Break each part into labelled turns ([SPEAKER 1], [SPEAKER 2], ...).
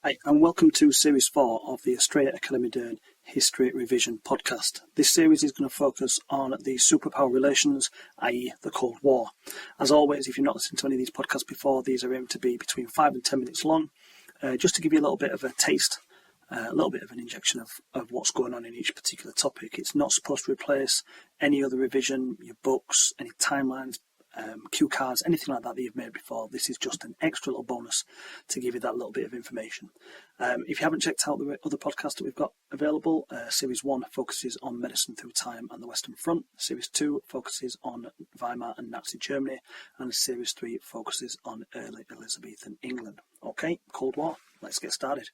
[SPEAKER 1] Hi, and welcome to Series 4 of the Australia Academy Down History Revision podcast. This series is going to focus on the superpower relations, i.e. the Cold War. As always, if you've not listened to any of these podcasts before, these are aimed to be between 5 and 10 minutes long, just to give you a little bit of a taste, a little bit of an injection of what's going on in each particular topic. It's not supposed to replace any other revision, your books, any timelines, cue cards, anything like that you've made before. This is just an extra little bonus to give you that little bit of information. If you haven't checked out the other podcasts that we've got available, Series 1 focuses on medicine through time and the Western Front, Series 2 focuses on Weimar and Nazi Germany, and Series 3 focuses on early Elizabethan England. Okay, Cold War, let's get started.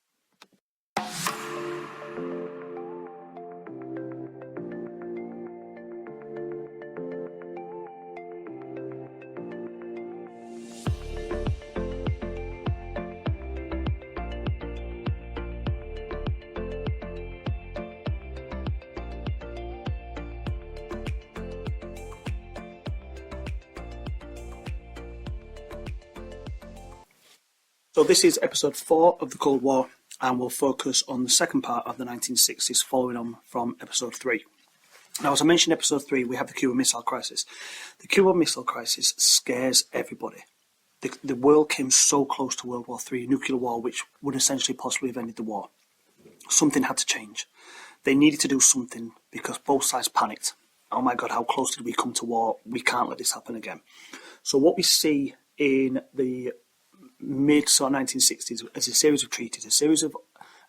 [SPEAKER 1] So this is episode 4 of the Cold War, and we'll focus on the second part of the 1960s, following on from episode 3. Now, as I mentioned in episode 3, we have the Cuban Missile Crisis. The Cuban Missile Crisis scares everybody. The world came so close to World War III, nuclear war, which would essentially possibly have ended the war. Something had to change. They needed to do something because both sides panicked. Oh my God, how close did we come to war? We can't let this happen again. So what we see in the mid-1960s as a series of treaties, a series of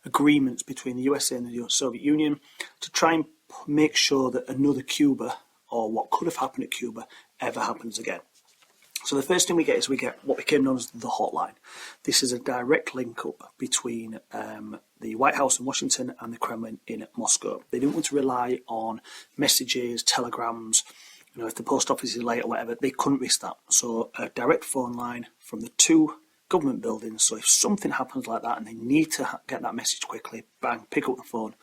[SPEAKER 1] agreements between the USA and the Soviet Union to try and make sure that another Cuba, or what could have happened at Cuba, ever happens again. So the first thing we get is we get what became known as the hotline. This is a direct link up between the White House in Washington and the Kremlin in Moscow. They didn't want to rely on messages, telegrams. You know, if the post office is late or whatever, they couldn't risk that. So a direct phone line from the two government buildings, so if something happens like that and they need to get that message quickly, bang, pick up the phone,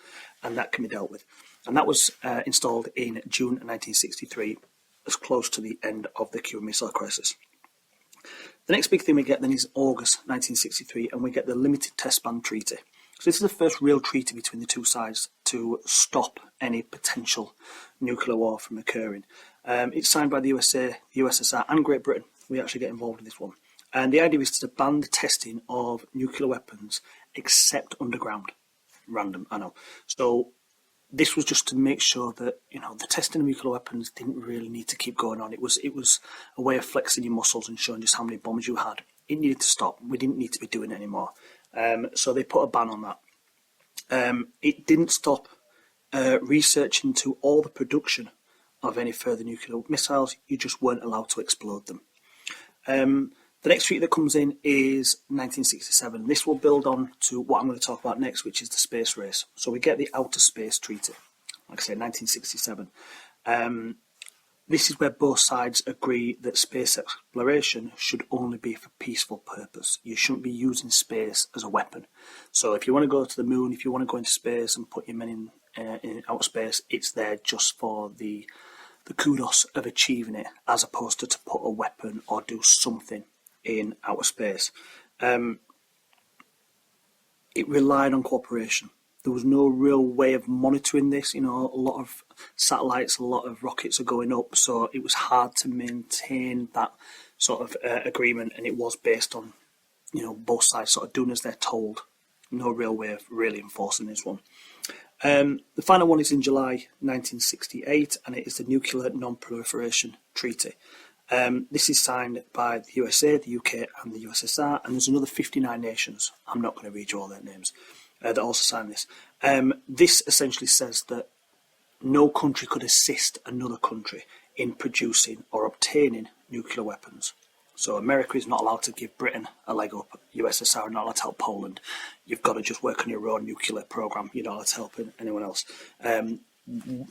[SPEAKER 1] and that can be dealt with. And that was installed in June 1963, as close to the end of the Cuban Missile Crisis. The next big thing we get then is August 1963, and we get the Limited Test Ban Treaty. So this is the first real treaty between the two sides to stop any potential nuclear war from occurring. It's signed by the USA, the USSR, and Great Britain. We actually get involved in this one. And the idea is to ban the testing of nuclear weapons except underground. Random, I know. So this was just to make sure that, you know, the testing of nuclear weapons didn't really need to keep going on. It was a way of flexing your muscles and showing just how many bombs you had. It needed to stop. We didn't need to be doing it anymore. So they put a ban on that. It didn't stop research into all the production of any further nuclear missiles. You just weren't allowed to explode them. The next treaty that comes in is 1967. This will build on to what I'm going to talk about next, which is the space race. So we get the Outer Space Treaty, like I said, 1967. This is where both sides agree that space exploration should only be for peaceful purpose. You shouldn't be using space as a weapon. So if you want to go to the moon, if you want to go into space and put your men in outer space, it's there just for the kudos of achieving it, as opposed to put a weapon or do something in outer space. It relied on cooperation. There was no real way of monitoring this. You know, a lot of satellites, a lot of rockets are going up, so it was hard to maintain that sort of agreement, and it was based on, you know, both sides sort of doing as they're told. No real way of really enforcing this one. The final one is in July 1968, and it is the Nuclear Non-Proliferation Treaty. This is signed by the USA, the UK, and the USSR, and there's another 59 nations. I'm not going to read you all their names that also signed this. This essentially says that no country could assist another country in producing or obtaining nuclear weapons. So America is not allowed to give Britain a leg up. USSR are not allowed to help Poland. You've got to just work on your own nuclear program. You're not allowed to help anyone else.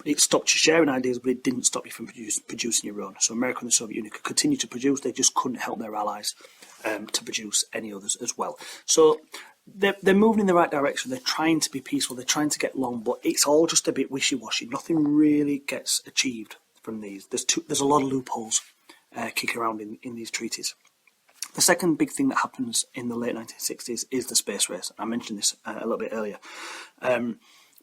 [SPEAKER 1] It stopped you sharing ideas, but it didn't stop you from producing your own. So America and the Soviet Union could continue to produce. They just couldn't help their allies to produce any others as well. So they're moving in the right direction. They're trying to be peaceful. They're trying to get along, but it's all just a bit wishy-washy. Nothing really gets achieved from these. There's a lot of loopholes kicking around in these treaties. The second big thing that happens in the late 1960s is the space race. I mentioned this a little bit earlier.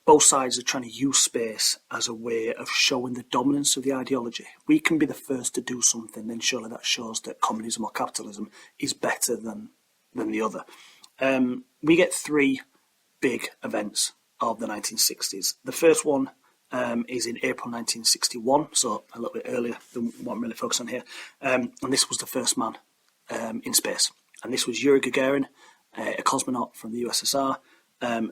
[SPEAKER 1] Both sides are trying to use space as a way of showing the dominance of the ideology. We can be the first to do something, then surely that shows that communism or capitalism is better than the other. We get three big events of the 1960s. The first one is in April 1961, so a little bit earlier than what I'm really focused on here. And this was the first man in space. And this was Yuri Gagarin, a cosmonaut from the USSR.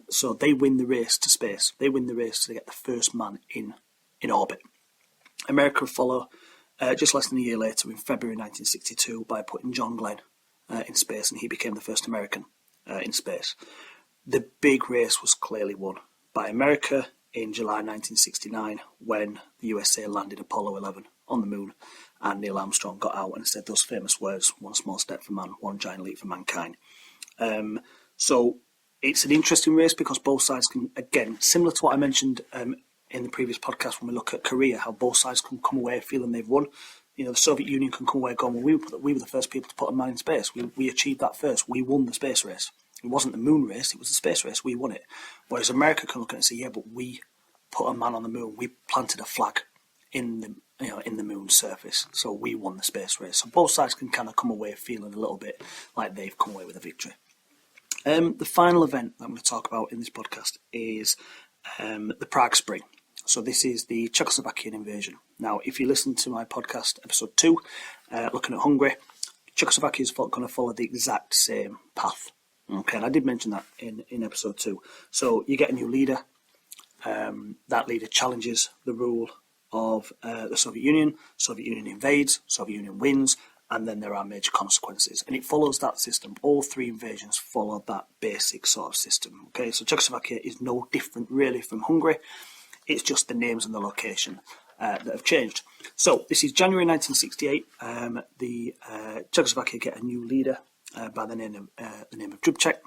[SPEAKER 1] So they win the race to space. They win the race to get the first man in orbit. America would follow just less than a year later in February 1962 by putting John Glenn in space, and he became the first American in space. The big race was clearly won by America in July 1969 when the USA landed Apollo 11 on the moon and Neil Armstrong got out and said those famous words, one small step for man, one giant leap for mankind. So it's an interesting race because both sides can, again, similar to what I mentioned in the previous podcast when we look at Korea, how both sides can come away feeling they've won. You know, the Soviet Union can come away going, well, we were the first people to put a man in space. We achieved that first. We won the space race. It wasn't the moon race, it was the space race. We won it. Whereas America can look at it and say, yeah, but we put a man on the moon. We planted a flag in the moon's surface. So we won the space race. So both sides can kind of come away feeling a little bit like they've come away with a victory. The final event that I'm going to talk about in this podcast is the Prague Spring. So this is the Czechoslovakian invasion. Now, if you listen to my podcast, episode 2, looking at Hungary, Czechoslovakia is going to follow the exact same path. Okay, and I did mention that in episode 2. So you get a new leader. That leader challenges the rule of the Soviet Union. Soviet Union invades. Soviet Union wins. And then there are major consequences. And it follows that system. All three invasions follow that basic sort of system. Okay, so Czechoslovakia is no different really from Hungary. It's just the names and the location that have changed. So this is January 1968. The Czechoslovakia get a new leader by the name of Dubček.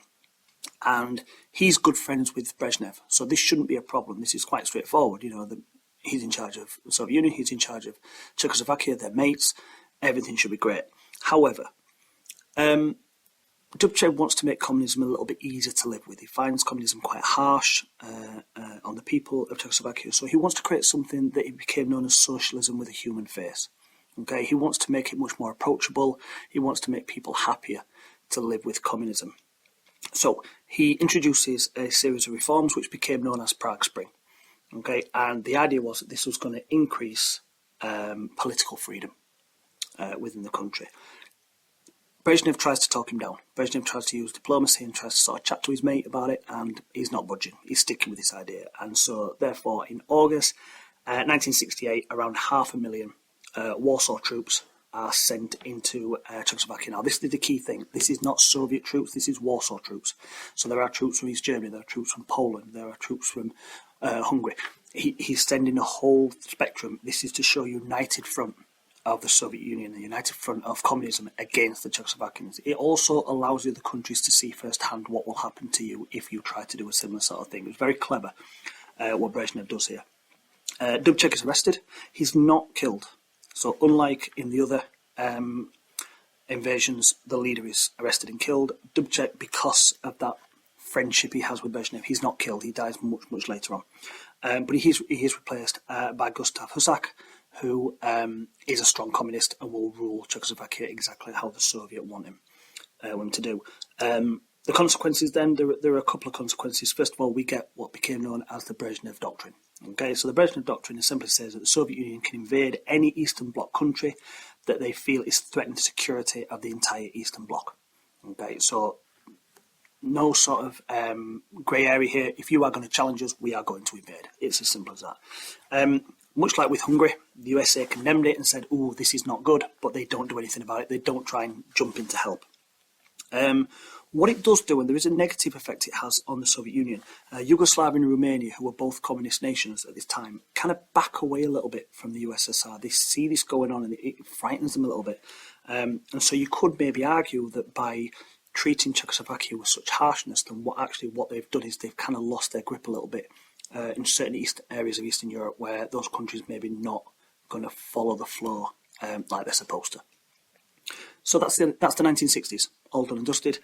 [SPEAKER 1] And he's good friends with Brezhnev. So this shouldn't be a problem. This is quite straightforward. You know, he's in charge of the Soviet Union. He's in charge of Czechoslovakia. They're mates. Everything should be great. However, Dubček wants to make communism a little bit easier to live with. He finds communism quite harsh on the people of Czechoslovakia. So he wants to create something that he became known as socialism with a human face. Okay, he wants to make it much more approachable. He wants to make people happier to live with communism. So he introduces a series of reforms which became known as Prague Spring. Okay, and the idea was that this was going to increase political freedom within the country. Brezhnev tries to talk him down. Brezhnev tries to use diplomacy and tries to sort of chat to his mate about it, and he's not budging. He's sticking with this idea. And so, therefore, in August 1968, around 500,000 Warsaw troops are sent into Czechoslovakia. Now, this is the key thing. This is not Soviet troops. This is Warsaw troops. So there are troops from East Germany. There are troops from Poland. There are troops from Hungary. He's sending a whole spectrum. This is to show a united front of the Soviet Union, the united front of communism against the Czechoslovakians. It also allows the other countries to see firsthand what will happen to you if you try to do a similar sort of thing. It was very clever what Brezhnev does here. Dubček is arrested. He's not killed. So unlike in the other invasions, the leader is arrested and killed. Dubček, because of that friendship he has with Brezhnev, he's not killed. He dies much, much later on. But he is replaced by Gustav Husak, who is a strong communist and will rule Czechoslovakia exactly how the Soviet want him to do. The consequences then, there are a couple of consequences. First of all, we get what became known as the Brezhnev Doctrine. Okay, so the Brezhnev Doctrine simply says that the Soviet Union can invade any Eastern Bloc country that they feel is threatening the security of the entire Eastern Bloc. Okay, so no sort of grey area here. If you are going to challenge us, we are going to invade. It's as simple as that. Much like with Hungary, the USA condemned it and said, "Oh, this is not good," but they don't do anything about it. They don't try and jump in to help. What it does do, and there is a negative effect it has on the Soviet Union, Yugoslavia and Romania, who were both communist nations at this time, kind of back away a little bit from the USSR. They see this going on and it frightens them a little bit. And so you could maybe argue that by treating Czechoslovakia with such harshness, then what they've done is they've kind of lost their grip a little bit in certain areas of Eastern Europe where those countries maybe not going to follow the flow like they're supposed to. So that's the 1960s, all done and dusted.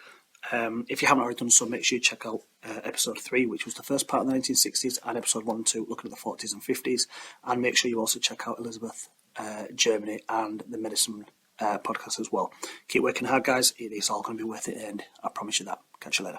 [SPEAKER 1] If you haven't already done so, make sure you check out episode 3, which was the first part of the 1960s, and episode 1 and 2, looking at the 40s and 50s. And make sure you also check out Elizabeth, Germany, and the medicine podcast as well. Keep working hard, guys. It is all going to be worth it, and I promise you that. Catch you later.